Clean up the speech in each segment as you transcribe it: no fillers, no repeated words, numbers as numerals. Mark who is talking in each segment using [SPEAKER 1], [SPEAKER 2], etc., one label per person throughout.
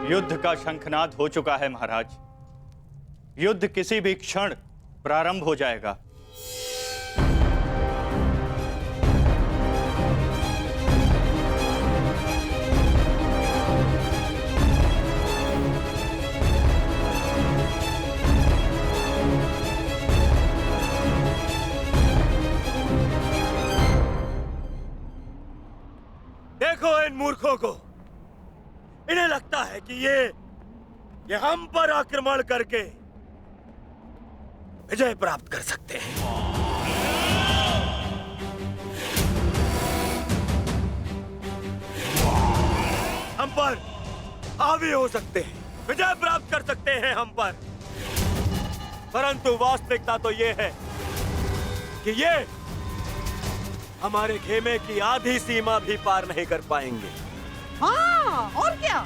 [SPEAKER 1] युद्ध का शंखनाद हो चुका है महाराज। युद्ध किसी भी क्षण प्रारंभ हो जाएगा।
[SPEAKER 2] देखो इन मूर्खों को, इन्हें लगता है कि ये हम पर आक्रमण करके विजय प्राप्त कर सकते हैं। हम पर हावी हो सकते हैं, विजय प्राप्त कर सकते हैं हम पर, परंतु वास्तविकता तो ये है कि ये हमारे खेमे की आधी सीमा भी पार नहीं कर पाएंगे।
[SPEAKER 3] हाँ, और क्या?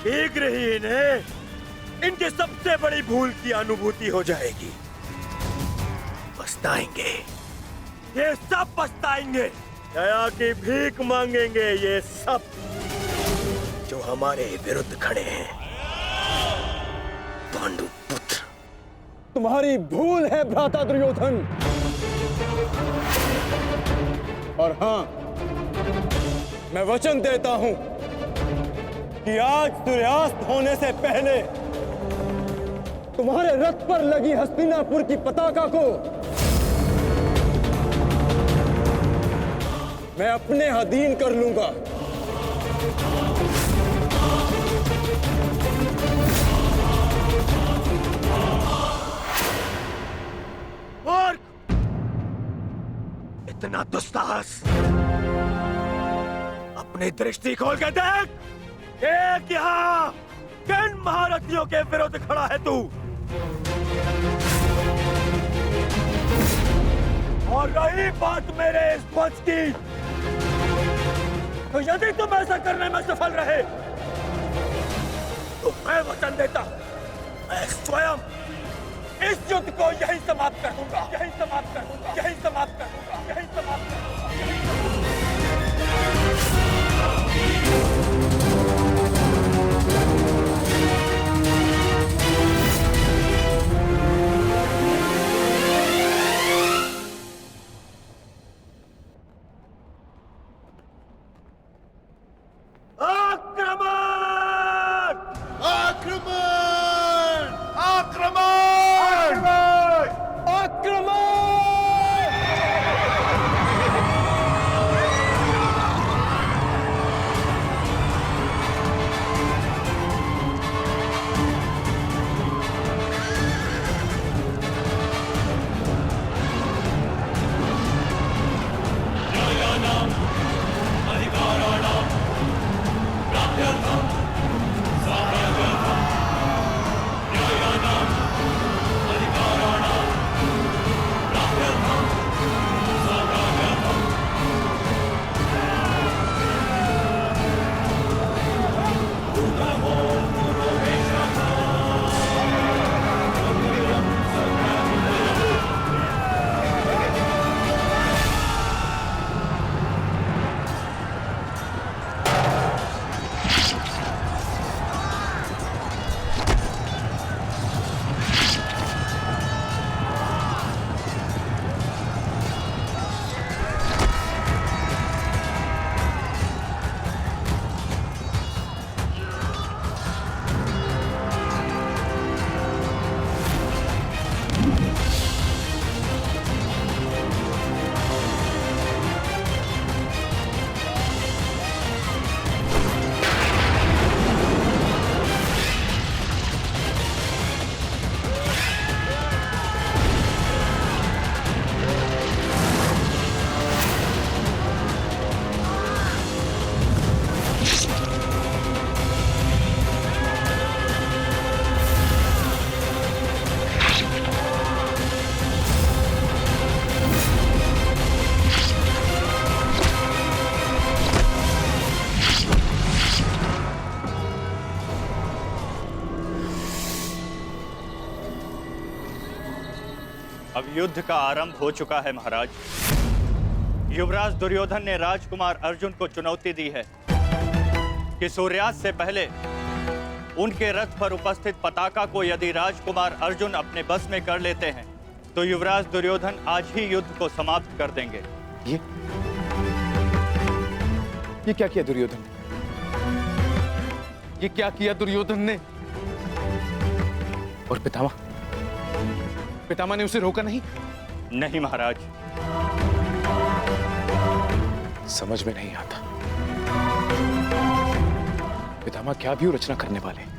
[SPEAKER 2] शीघ्र ही इन्हें इनकी सबसे बड़ी भूल की अनुभूति हो जाएगी। पछताएंगे, ये सब पछताएंगे। दया की भीख मांगेंगे ये सब जो हमारे विरुद्ध खड़े हैं। पांडु पुत्र,
[SPEAKER 4] तुम्हारी भूल है भ्राता दुर्योधन। और हां, मैं वचन देता हूं कि आज सूर्यास्त होने से पहले तुम्हारे रथ पर लगी हस्तिनापुर की पताका को मैं अपने अधीन कर लूंगा।
[SPEAKER 2] मूर्ख! इतना दुस्साहस! अपनी दृष्टि खोल के देख, देख यहाँ किन महारथियों के विरुद्ध खड़ा है तू। और रही बात मेरे इस ध्वज की, तो यदि तुम ऐसा करने में सफल रहे तो मैं वचन देता हूं, मैं स्वयं इस युद्ध को यहीं समाप्त कर दूंगा, यहीं समाप्त कर दूंगा, यहीं समाप्त कर दूंगा, यहीं समाप्त कर दूंगा।
[SPEAKER 1] अब युद्ध का आरंभ हो चुका है महाराज। युवराज दुर्योधन ने राजकुमार अर्जुन को चुनौती दी है कि सूर्यास्त से पहले उनके रथ पर उपस्थित पताका को यदि राजकुमार अर्जुन अपने बस में कर लेते हैं तो युवराज दुर्योधन आज ही युद्ध को समाप्त कर देंगे।
[SPEAKER 5] ये क्या किया दुर्योधन ने? ये क्या किया दुर्योधन ने? और पितामह ने उसे रोका नहीं?
[SPEAKER 1] नहीं महाराज।
[SPEAKER 5] समझ में नहीं आता पितामह क्या भी रचना करने वाले।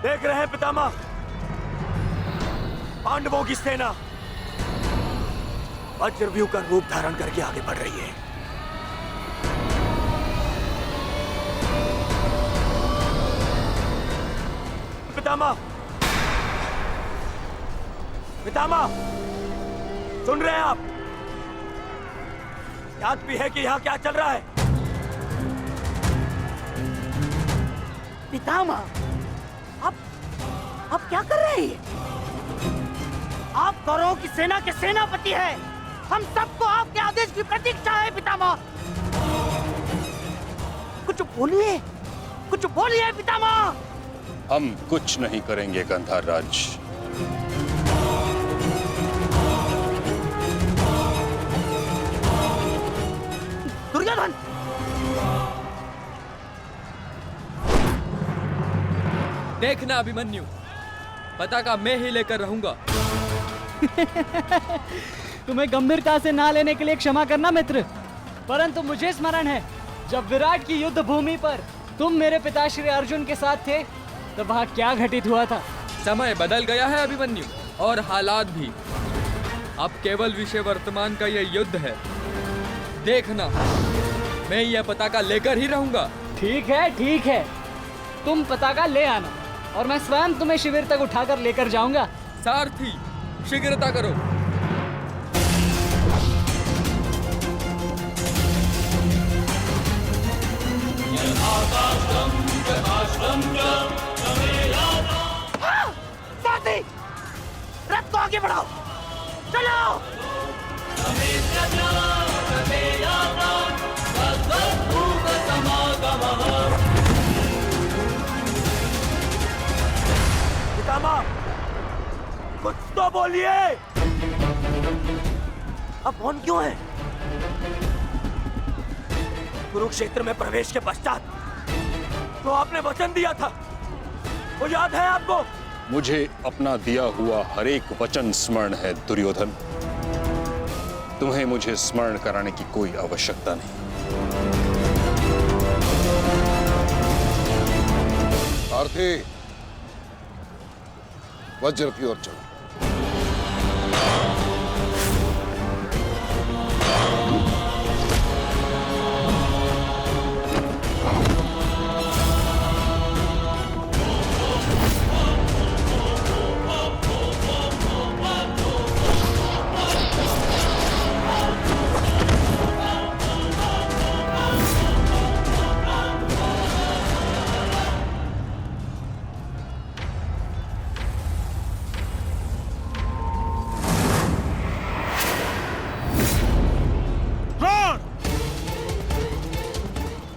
[SPEAKER 2] देख रहे हैं पितामह, पांडवों की सेना वज्रव्यूह का रूप धारण करके आगे बढ़ रही है। पितामह, पितामह, सुन रहे हैं आप? याद भी है कि यहां क्या चल रहा है?
[SPEAKER 3] पितामह, आप क्या कर रहे हैं? आप कौरवों की सेना के सेनापति हैं। हम सबको आपके आदेश की प्रतीक्षा है पितामह। कुछ बोलिए पितामह।
[SPEAKER 6] हम कुछ नहीं करेंगे गंधार राज।
[SPEAKER 3] दुर्योधन,
[SPEAKER 7] देखना अभिमन्यु, पताका मैं ही लेकर रहूंगा।
[SPEAKER 8] तुम्हें गंभीरता से ना लेने के लिए क्षमा करना मित्र, परंतु मुझे स्मरण है जब विराट की युद्ध भूमि पर तुम मेरे पिताश्री अर्जुन के साथ थे तब वहाँ क्या घटित हुआ था।
[SPEAKER 7] समय बदल गया है अभिमन्यु, और हालात भी। अब केवल विषय वर्तमान का यह युद्ध है। देखना, मैं यह पताका लेकर ही रहूंगा।
[SPEAKER 8] ठीक है, तुम पताका ले आना और मैं स्वयं तुम्हें शिविर तक उठाकर लेकर जाऊंगा।
[SPEAKER 7] सारथी, शीघ्रता करो।
[SPEAKER 3] सारथी, रथ को आगे बढ़ाओ, चलो।
[SPEAKER 2] पितामह, कुछ तो बोलिए। अब कौन क्यों है? कुरुक्षेत्र में प्रवेश के पश्चात तो आपने वचन दिया था, वो याद है आपको?
[SPEAKER 6] मुझे अपना दिया हुआ हर एक वचन स्मरण है दुर्योधन। तुम्हें मुझे स्मरण कराने की कोई आवश्यकता नहीं।
[SPEAKER 9] सारथी, वज्र की ओर चलो।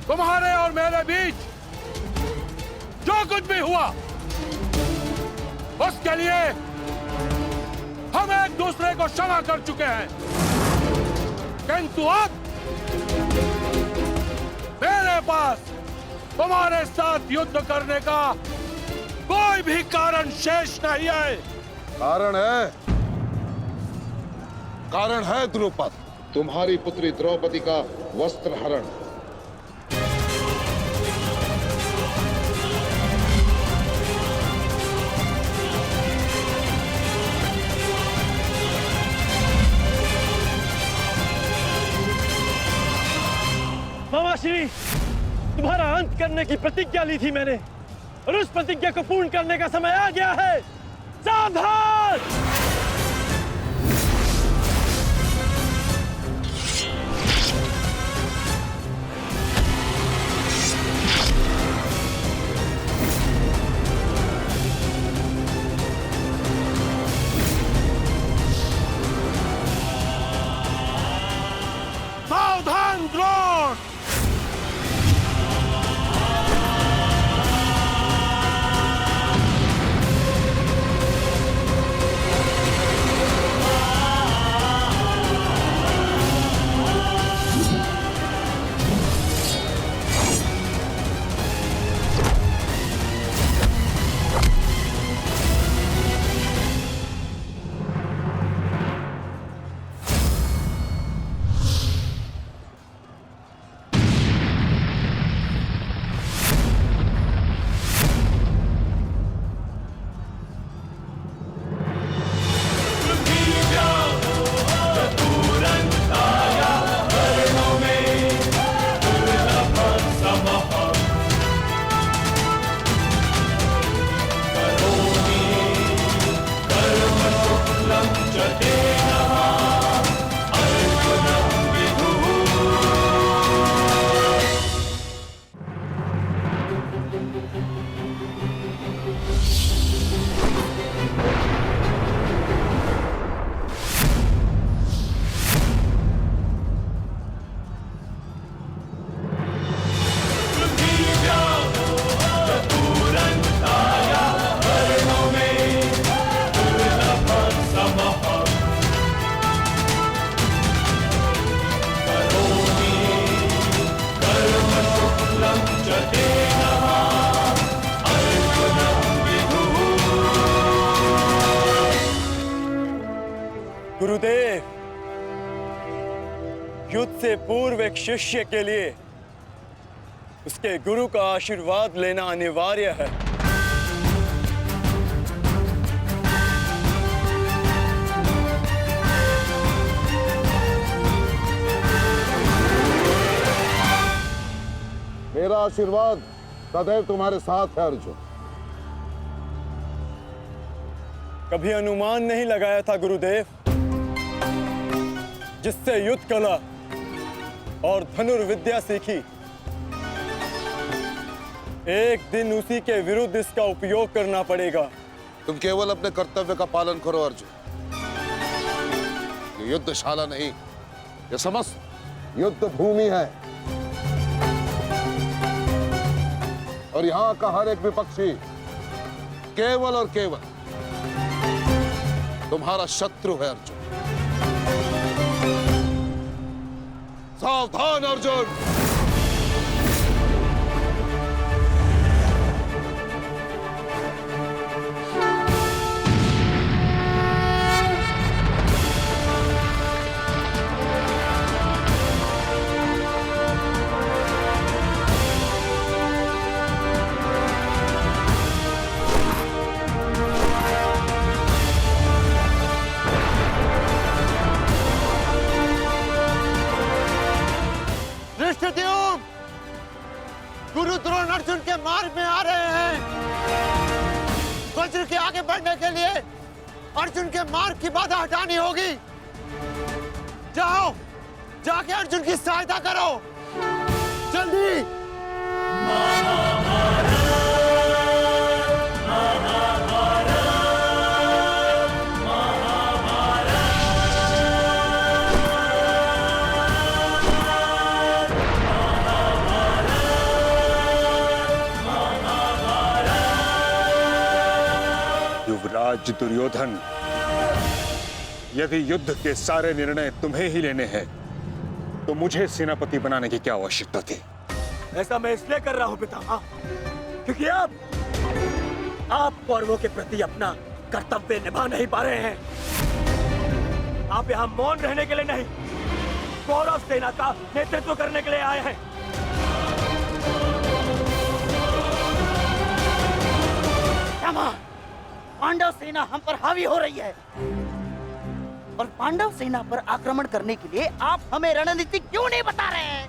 [SPEAKER 2] तुम्हारे और मेरे बीच जो कुछ भी हुआ उसके लिए हम एक दूसरे को क्षमा कर चुके हैं, किंतु अब मेरे पास तुम्हारे साथ युद्ध करने का कोई भी कारण शेष नहीं है।
[SPEAKER 9] कारण है द्रुपद, तुम्हारी पुत्री द्रौपदी का वस्त्र हरण।
[SPEAKER 2] पिताश्री, तुम्हारा अंत करने की प्रतिज्ञा ली थी मैंने, और उस प्रतिज्ञा को पूर्ण करने का समय आ गया है। सावधान!
[SPEAKER 9] सावधान द्रोण!
[SPEAKER 4] गुरुदेव, युद्ध से पूर्व एक शिष्य के लिए उसके गुरु का आशीर्वाद लेना अनिवार्य है।
[SPEAKER 9] मेरा आशीर्वाद सदैव तुम्हारे साथ है अर्जुन।
[SPEAKER 4] कभी अनुमान नहीं लगाया था गुरुदेव, जिससे युद्ध कला और धनुर्विद्या सीखी, एक दिन उसी के विरुद्ध इसका उपयोग करना पड़ेगा।
[SPEAKER 9] तुम केवल अपने कर्तव्य का पालन करो अर्जुन। ये युद्धशाला नहीं, ये समस्त युद्ध भूमि है, और यहां का हर एक विपक्षी केवल और केवल तुम्हारा शत्रु है अर्जुन। सावधान अर्जुन!
[SPEAKER 3] गुरु द्रोण अर्जुन के मार्ग में आ रहे हैं। वज्र के आगे बढ़ने के लिए अर्जुन के मार्ग की बाधा हटानी होगी। जाओ, जाके अर्जुन की सहायता करो, जल्दी।
[SPEAKER 6] युवराज दुर्योधन, यदि युद्ध के सारे निर्णय तुम्हें ही लेने हैं, तो मुझे सेनापति बनाने की क्या आवश्यकता थी?
[SPEAKER 2] ऐसा मैं इसलिए कर रहा हूं पितामह, क्योंकि आप कौरवों के प्रति अपना कर्तव्य निभा नहीं पा रहे हैं। आप यहाँ मौन रहने के लिए नहीं, कौरव सेना का नेतृत्व करने के लिए आए हैं।
[SPEAKER 3] पांडव सेना हम पर हावी हो रही है, और पांडव सेना पर आक्रमण करने के लिए आप हमें रणनीति क्यों नहीं बता रहे हैं?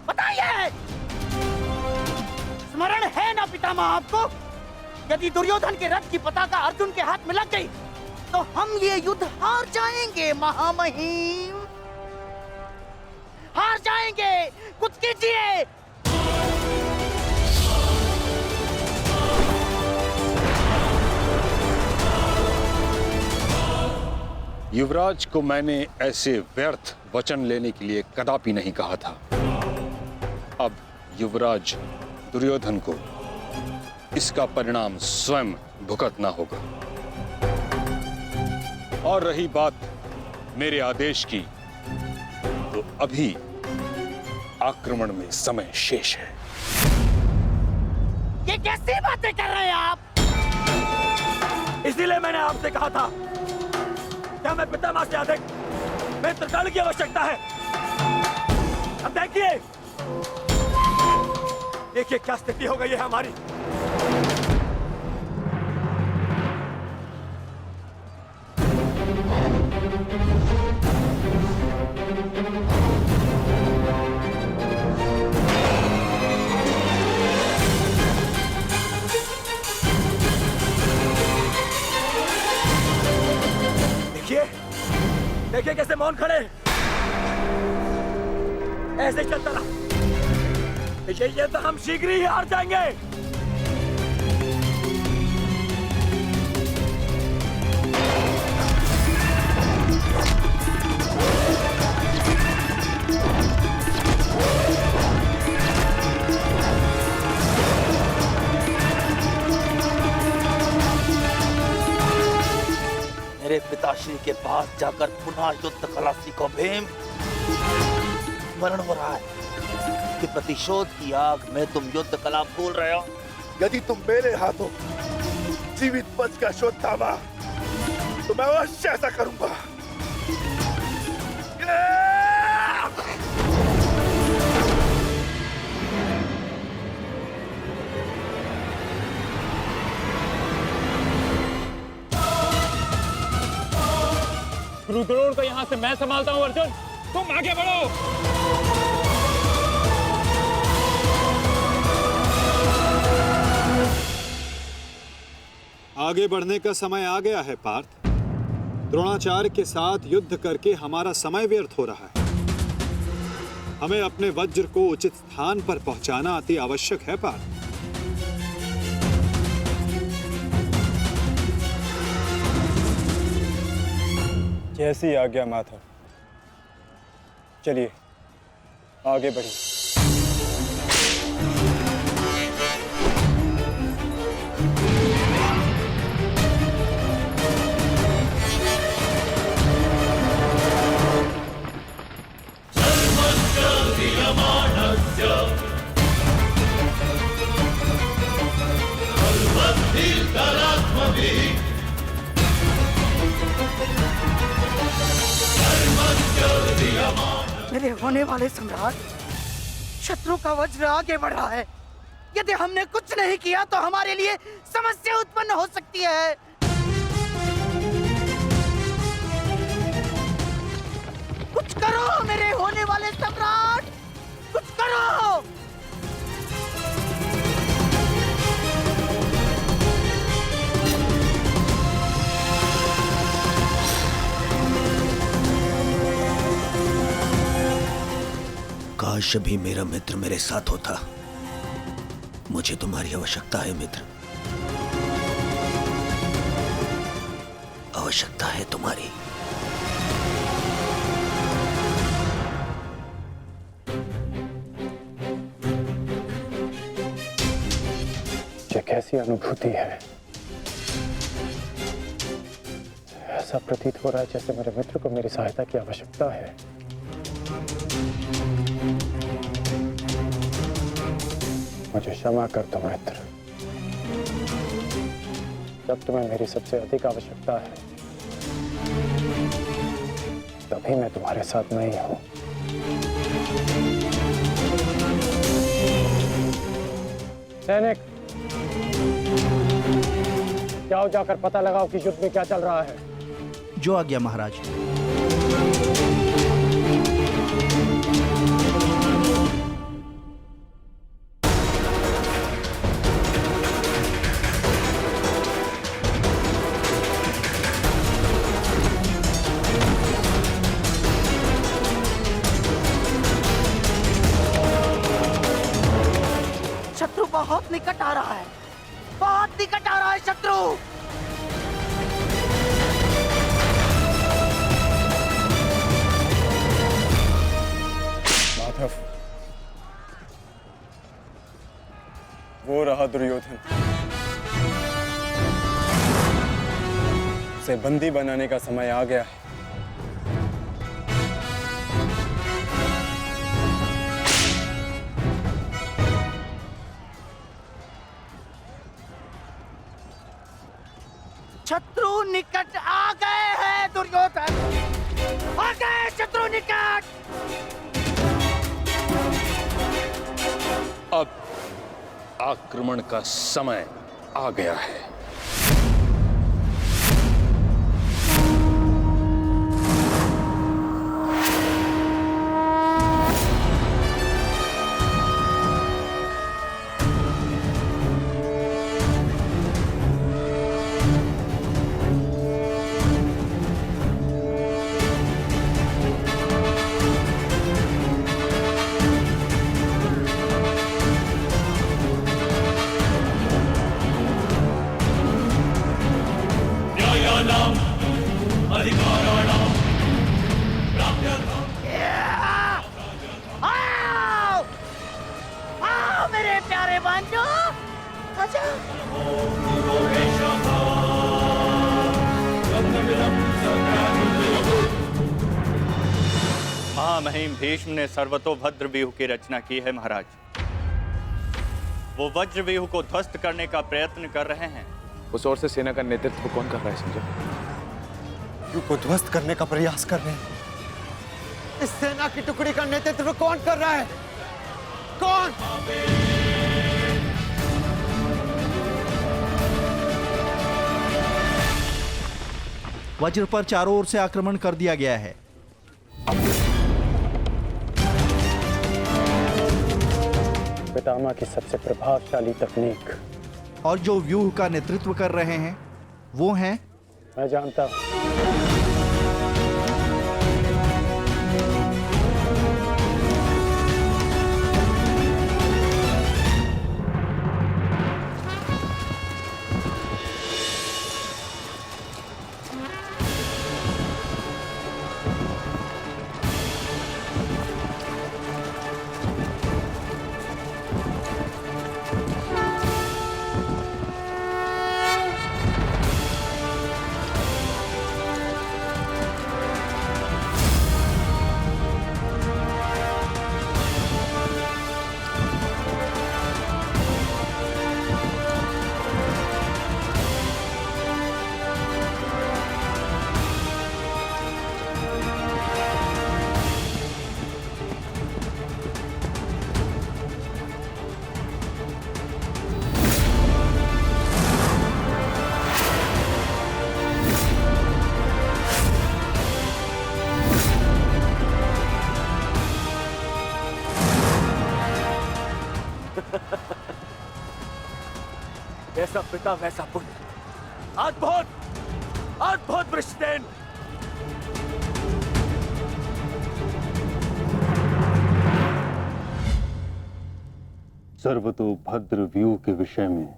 [SPEAKER 10] बताइए, स्मरण है ना पितामह आपको? यदि दुर्योधन के रथ की पताका अर्जुन के हाथ में लग गई तो हम ये युद्ध हार जाएंगे महामहिम, हार जाएंगे। कुछ कीजिए।
[SPEAKER 6] युवराज को मैंने ऐसे व्यर्थ वचन लेने के लिए कदापि नहीं कहा था। अब युवराज दुर्योधन को इसका परिणाम स्वयं भुगतना होगा। और रही बात मेरे आदेश की, तो अभी आक्रमण में समय शेष है।
[SPEAKER 10] ये कैसी बातें कर रहे हैं आप?
[SPEAKER 2] इसीलिए मैंने आपसे कहा था कि हमें पितामह से अधिक मित्रगण की आवश्यकता है। अब देखिए क्या स्थिति हो गई है हमारी। देखिए कैसे मौन खड़े, ऐसे चलता रहा ये तो हम शीघ्र ही हार जाएंगे।
[SPEAKER 10] मेरे पिताश्री के पास जाकर पुनः युद्ध कला सीखो भीम। स्मरण हो रहा है कि प्रतिशोध की आग में तुम युद्ध कला भूल रहे हो।
[SPEAKER 11] यदि तुम मेरे हाथों जीवित बच का शोध थामा तो मैं अवश्य ऐसा करूंगा।
[SPEAKER 4] रुद्रोण को यहाँ से मैं संभालता हूँ। अर्जुन, तुम आगे बढ़ो।
[SPEAKER 12] आगे बढ़ने का समय आ गया है पार्थ। द्रोणाचार्य के साथ युद्ध करके हमारा समय व्यर्थ हो रहा है। हमें अपने वज्र को उचित स्थान पर पहुंचाना अति आवश्यक है पार्थ।
[SPEAKER 4] जैसी आज्ञा माता। चलिए आगे बढ़िए।
[SPEAKER 10] मेरे होने वाले सम्राट, शत्रु का वज्र आगे बढ़ रहा है। यदि हमने कुछ नहीं किया तो हमारे लिए समस्या उत्पन्न हो सकती है। कुछ करो मेरे होने वाले सम्राट, कुछ करो।
[SPEAKER 2] काश भी मेरा मित्र मेरे साथ होता। मुझे तुम्हारी आवश्यकता है मित्र, आवश्यकता है तुम्हारी।
[SPEAKER 4] ये कैसी अनुभूति है? ऐसा प्रतीत हो रहा है जैसे मेरे मित्र को मेरी सहायता की आवश्यकता है। मुझे क्षमा कर दो मित्र। जब तुम्हें मेरी सबसे अधिक आवश्यकता है तभी मैं तुम्हारे साथ नहीं हूं। सैनिक, जाओ जाकर पता लगाओ कि युद्ध में क्या चल रहा है।
[SPEAKER 10] जो आज्ञा महाराज। बहुत निकट आ रहा है, बहुत निकट आ रहा है शत्रु।
[SPEAKER 4] माधव, वो रहा दुर्योधन। उसे बंदी बनाने का समय आ गया है।
[SPEAKER 10] शत्रु निकट आ गए हैं दुर्योधन, आ गए शत्रु निकट।
[SPEAKER 6] अब आक्रमण का समय आ गया है।
[SPEAKER 10] आओ, आओ मेरे प्यारे बंधु, आजा।
[SPEAKER 1] महामहिम भीष्म ने सर्वतोभद्र व्यूह की रचना की है महाराज। वो वज्र व्यूह को ध्वस्त करने का प्रयत्न कर रहे हैं।
[SPEAKER 5] उस ओर से सेना का नेतृत्व कौन कर रहा है संजय?
[SPEAKER 4] व्यूह को ध्वस्त करने का प्रयास कर रहे हैं।
[SPEAKER 3] इस सेना की टुकड़ी का नेतृत्व कौन कर रहा है? कौन?
[SPEAKER 13] वज्र पर चारों ओर से आक्रमण कर दिया गया है।
[SPEAKER 4] पितामह की सबसे प्रभावशाली तकनीक।
[SPEAKER 13] और जो व्यूह का नेतृत्व कर रहे हैं वो हैं,
[SPEAKER 4] मैं जानता हूं।
[SPEAKER 2] जैसा पिता वैसा पुत्र, अद्भुत, अद्भुत वृषसेन।
[SPEAKER 6] सर्वतोभद्र व्यूह के विषय में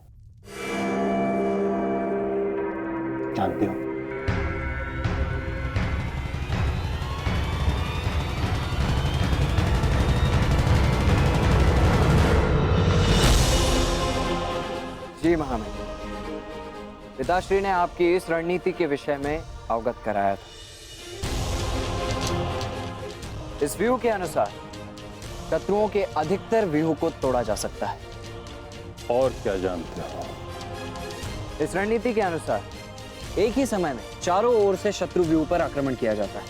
[SPEAKER 6] जानते हो?
[SPEAKER 14] जी महामहिम, पिताश्री ने आपकी इस रणनीति के विषय में अवगत कराया था। इस व्यूह के अनुसार शत्रुओं के अधिकतर व्यूह को तोड़ा जा सकता है।
[SPEAKER 6] और क्या जानते हो?
[SPEAKER 14] इस रणनीति के अनुसार एक ही समय में चारों ओर से शत्रु व्यूह पर आक्रमण किया जाता है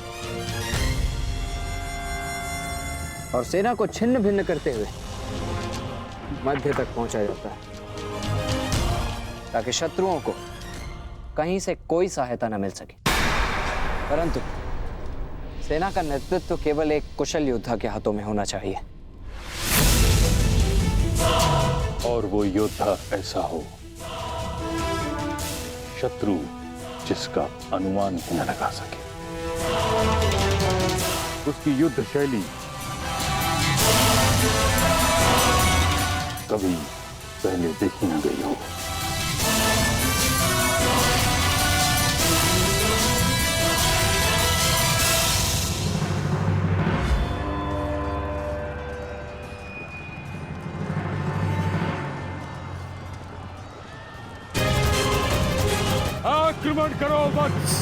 [SPEAKER 14] और सेना को छिन्न भिन्न करते हुए मध्य तक पहुंचा जाता है ताकि शत्रुओं को कहीं से कोई सहायता न मिल सके। परंतु सेना का नेतृत्व केवल एक कुशल योद्धा के हाथों में होना चाहिए।
[SPEAKER 6] और वो योद्धा ऐसा हो शत्रु जिसका अनुमान भी न लगा सके। उसकी युद्ध शैली कभी पहले देखी न गई हो।
[SPEAKER 11] आक्रमण करो वत्स।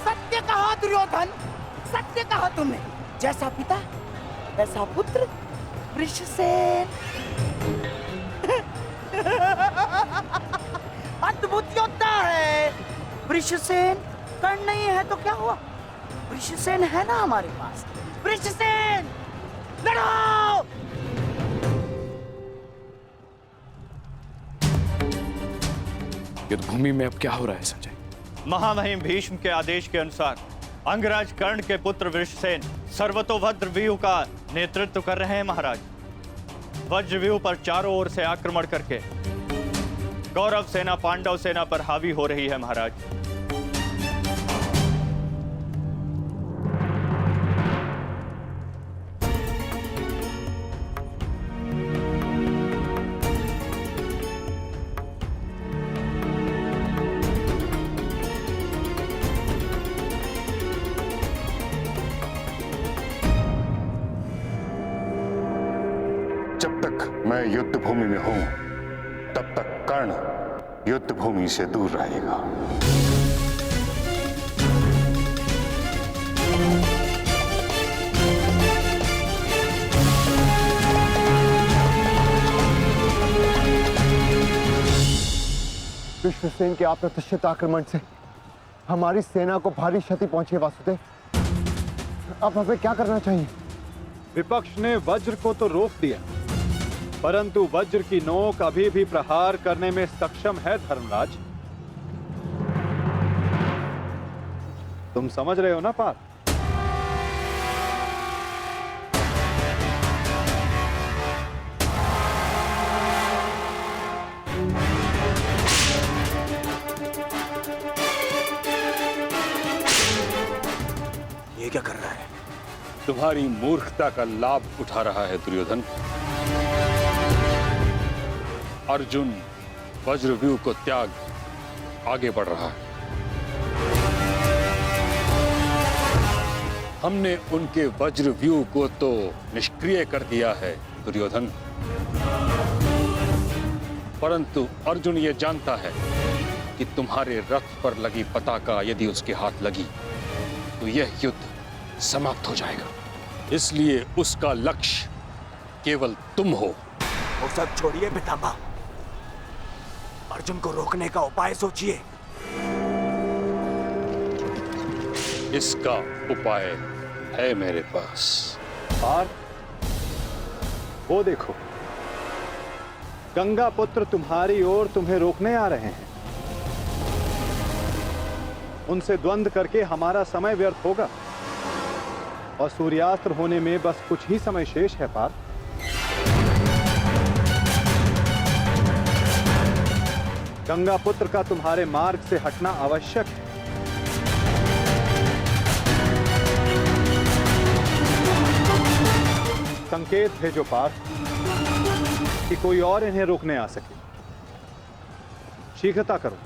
[SPEAKER 3] सत्य कहा दुर्योधन, सत्य कहा तुमने। जैसा पिता वैसा पुत्र वृषसेन। अद्भुत योद्धा है वृषसेन। कर्ण नहीं है तो क्या हुआ, वृषसेन है ना हमारे पास। वृषसेन लड़ो।
[SPEAKER 5] युद्ध भूमि में अब क्या हो रहा है संजय?
[SPEAKER 1] महामहिम भीष्म के आदेश के अनुसार अंगराज कर्ण के पुत्र वृषसेन सर्वतोभद्र व्यूह का नेतृत्व कर रहे हैं महाराज। वज्र व्यूह पर चारों ओर से आक्रमण करके कौरव सेना पांडव सेना पर हावी हो रही है महाराज।
[SPEAKER 6] जब तक मैं युद्ध भूमि में हूं तब तक कर्ण युद्ध भूमि से दूर रहेगा।
[SPEAKER 3] विश्वसेन के अप्रत्याशित आक्रमण से हमारी सेना को भारी क्षति पहुंची है वासुदेव। अब हमें क्या करना चाहिए?
[SPEAKER 12] विपक्ष ने वज्र को तो रोक दिया, परंतु वज्र की नोक अभी भी प्रहार करने में सक्षम है धर्मराज। तुम समझ रहे हो ना पार्थ?
[SPEAKER 2] ये क्या कर रहा है?
[SPEAKER 6] तुम्हारी मूर्खता का लाभ उठा रहा है दुर्योधन। अर्जुन वज्रव्यूह को त्याग आगे बढ़ रहा है। हमने उनके वज्रव्यूह को तो निष्क्रिय कर दिया है दुर्योधन, परंतु अर्जुन ये जानता है कि तुम्हारे रथ पर लगी पताका यदि उसके हाथ लगी तो यह युद्ध समाप्त हो जाएगा। इसलिए उसका लक्ष्य केवल तुम हो।
[SPEAKER 2] वो सब छोड़िए पितामह, अर्जुन को रोकने का उपाय सोचिए।
[SPEAKER 6] इसका उपाय है मेरे पास।
[SPEAKER 12] पार्थ, वो देखो, गंगा पुत्र तुम्हारी ओर तुम्हें रोकने आ रहे हैं। उनसे द्वंद्व करके हमारा समय व्यर्थ होगा और सूर्यास्त होने में बस कुछ ही समय शेष है पार्थ। गंगा पुत्र का तुम्हारे मार्ग से हटना आवश्यक है। संकेत भेजो पार्थ कि कोई और इन्हें रोकने आ सके। शीघ्रता करो।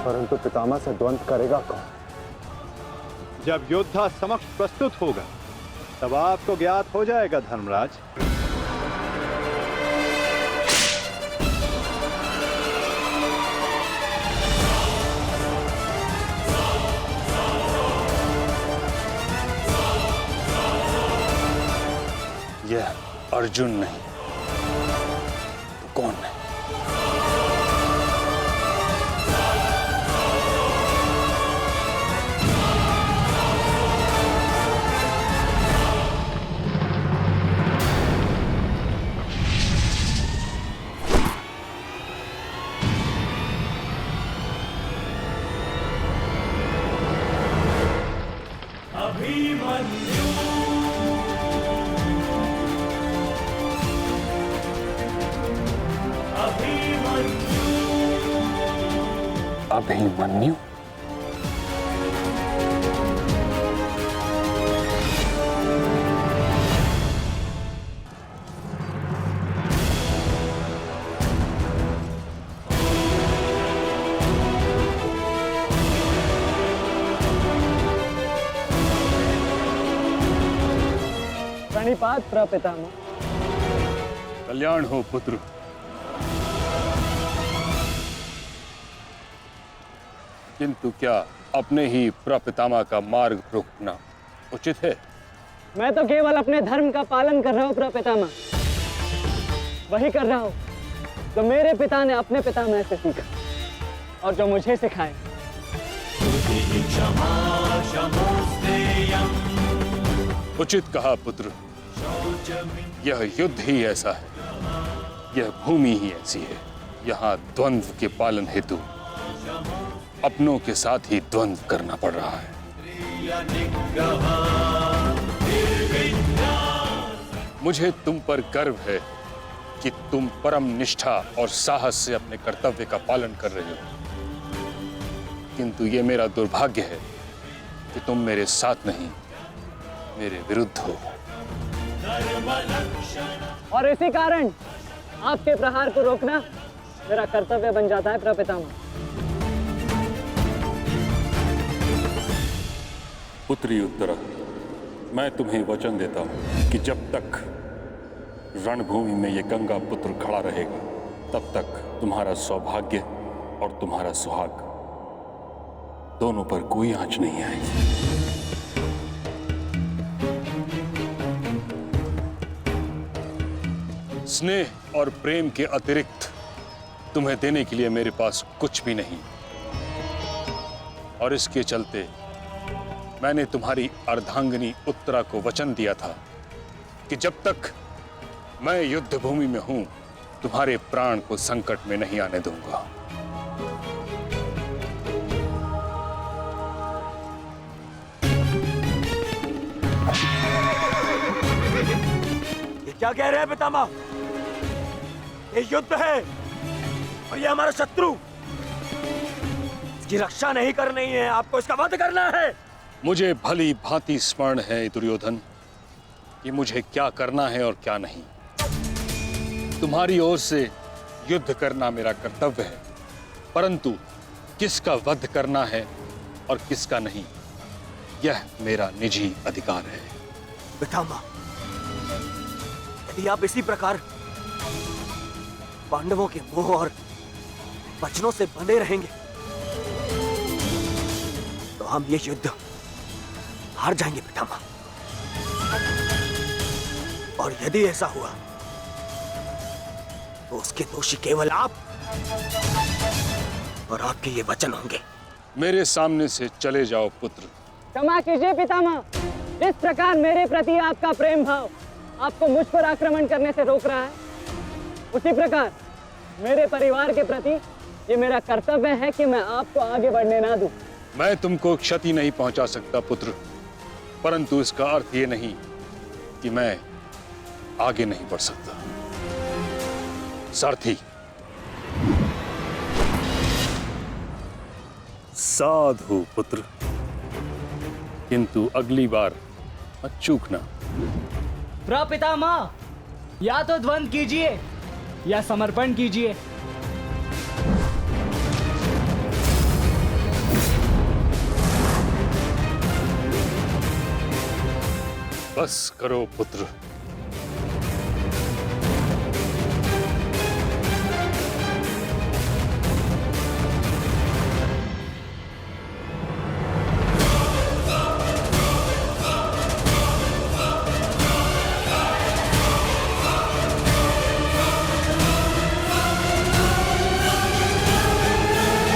[SPEAKER 3] परंतु पितामह से द्वंद्व करेगा कौन?
[SPEAKER 12] जब योद्धा समक्ष प्रस्तुत होगा तब आपको ज्ञात हो जाएगा धर्मराज।
[SPEAKER 6] यह अर्जुन नहीं तो कौन है?
[SPEAKER 2] अभिमन्यु
[SPEAKER 6] अभिमन्यु।
[SPEAKER 8] प्रणिपात प्रपितामह।
[SPEAKER 6] कल्याण हो पुत्र। किंतु क्या अपने ही प्रपितामह का मार्ग रोकना उचित है?
[SPEAKER 8] मैं तो केवल अपने धर्म का पालन कर रहा हूँ प्रपितामह। वही कर रहा हूँ जो मेरे पिता ने अपने पितामह से सीखा और जो मुझे सिखाए।
[SPEAKER 6] उचित कहा पुत्र। यह युद्ध ही ऐसा है, यह भूमि ही ऐसी है। यहाँ द्वंद्व के पालन हेतु अपनों के साथ ही द्वंद्व करना पड़ रहा है। मुझे तुम पर गर्व है कि तुम परम निष्ठा और साहस से अपने कर्तव्य का पालन कर रहे हो, किंतु ये मेरा दुर्भाग्य है कि तुम मेरे साथ नहीं, मेरे विरुद्ध हो।
[SPEAKER 8] और इसी कारण आपके प्रहार को रोकना मेरा कर्तव्य बन जाता है प्रपितामह।
[SPEAKER 6] पुत्री उत्तरा, मैं तुम्हें वचन देता हूं कि जब तक रणभूमि में ये गंगा पुत्र खड़ा रहेगा, तब तक तुम्हारा सौभाग्य और तुम्हारा सुहाग दोनों पर कोई आंच नहीं आएगी। स्नेह और प्रेम के अतिरिक्त तुम्हें देने के लिए मेरे पास कुछ भी नहीं, और इसके चलते मैंने तुम्हारी अर्धांगिनी उत्तरा को वचन दिया था कि जब तक मैं युद्ध भूमि में हूं, तुम्हारे प्राण को संकट में नहीं आने दूंगा।
[SPEAKER 2] ये क्या कह रहे हैं पितामह? ये युद्ध है और ये हमारा शत्रु। इसकी रक्षा नहीं करनी है, आपको इसका वध करना है।
[SPEAKER 6] मुझे भली भांति स्मरण है दुर्योधन कि मुझे क्या करना है और क्या नहीं। तुम्हारी ओर से युद्ध करना मेरा कर्तव्य है, परंतु किसका वध करना है और किसका नहीं, यह मेरा निजी अधिकार है।
[SPEAKER 2] पितामह, यदि आप इसी प्रकार पांडवों के मोह और वचनों से बंधे रहेंगे तो हम ये युद्ध हार जाएंगे पितामह। और यदि ऐसा हुआ तो उसके दोषी केवल आप और आपके ये वचन होंगे।
[SPEAKER 6] मेरे सामने से चले जाओ पुत्र।
[SPEAKER 8] क्षमा कीजिए पितामह, जिस प्रकार मेरे प्रति आपका प्रेम भाव आपको मुझ पर आक्रमण करने से रोक रहा है, उसी प्रकार मेरे परिवार के प्रति ये मेरा कर्तव्य है कि मैं आपको आगे बढ़ने ना दूं।
[SPEAKER 6] मैं तुमको क्षति नहीं पहुंचा सकता पुत्र, परंतु इसका अर्थ ये नहीं कि मैं आगे नहीं बढ़ सकता। सारथी, साधु पुत्र, किंतु अगली बार मत चूकना।
[SPEAKER 8] प्रपितामह, या तो द्वंद्व कीजिए या समर्पण कीजिए।
[SPEAKER 6] बस करो पुत्र।